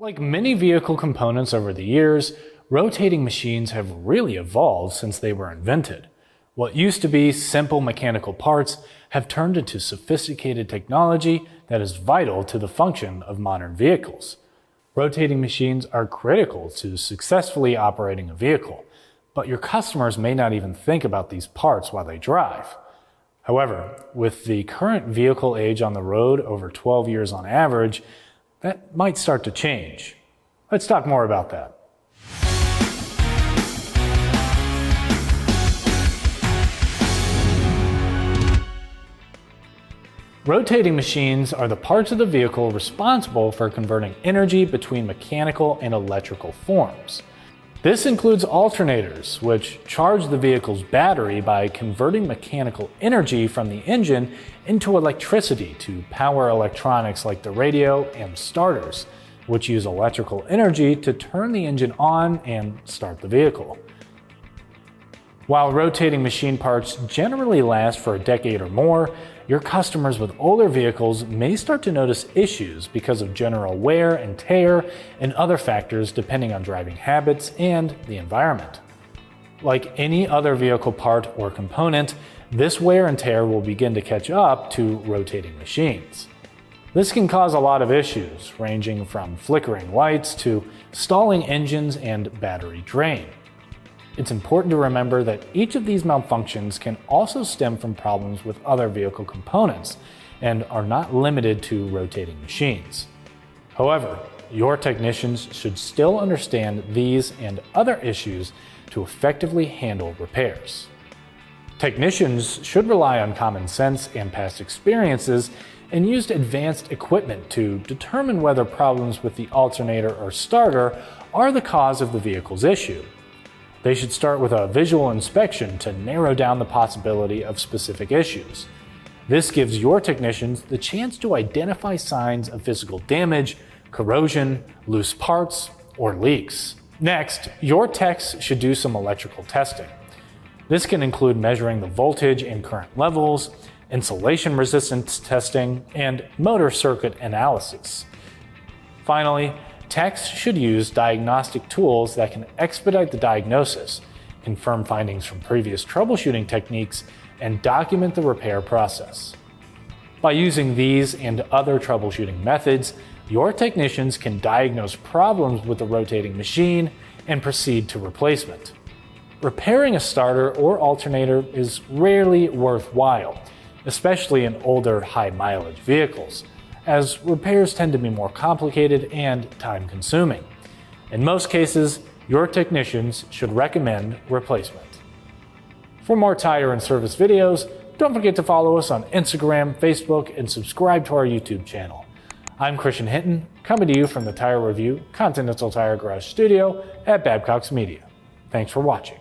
Like many vehicle components over the years, rotating machines have really evolved since they were invented. What used to be simple mechanical parts have turned into sophisticated technology that is vital to the function of modern vehicles. Rotating machines are critical to successfully operating a vehicle, but your customers may not even think about these parts while they drive. However, with the current vehicle age on the road, over 12 years on average, that might start to change. Let's talk more about that. Rotating machines are the parts of the vehicle responsible for converting energy between mechanical and electrical forms. This includes alternators, which charge the vehicle's battery by converting mechanical energy from the engine into electricity to power electronics like the radio and starters, which use electrical energy to turn the engine on and start the vehicle. While rotating machine parts generally last for a decade or more, your customers with older vehicles may start to notice issues because of general wear and tear and other factors depending on driving habits and the environment. Like any other vehicle part or component, this wear and tear will begin to catch up to rotating machines. This can cause a lot of issues, ranging from flickering lights to stalling engines and battery drain. It's important to remember that each of these malfunctions can also stem from problems with other vehicle components and are not limited to rotating machines. However, your technicians should still understand these and other issues to effectively handle repairs. Technicians should rely on common sense and past experiences and use advanced equipment to determine whether problems with the alternator or starter are the cause of the vehicle's issue. They should start with a visual inspection to narrow down the possibility of specific issues. This gives your technicians the chance to identify signs of physical damage, corrosion, loose parts, or leaks. Next, your techs should do some electrical testing. This can include measuring the voltage and current levels, insulation resistance testing, and motor circuit analysis. Finally, techs should use diagnostic tools that can expedite the diagnosis, confirm findings from previous troubleshooting techniques, and document the repair process. By using these and other troubleshooting methods, your technicians can diagnose problems with the rotating machine and proceed to replacement. Repairing a starter or alternator is rarely worthwhile, especially in older, high-mileage vehicles, as repairs tend to be more complicated and time-consuming. In most cases, your technicians should recommend replacement. For more tire and service videos, don't forget to follow us on Instagram, Facebook, and subscribe to our YouTube channel. I'm Christian Hinton, coming to you from the Tire Review Continental Tire Garage Studio at Babcock's Media. Thanks for watching.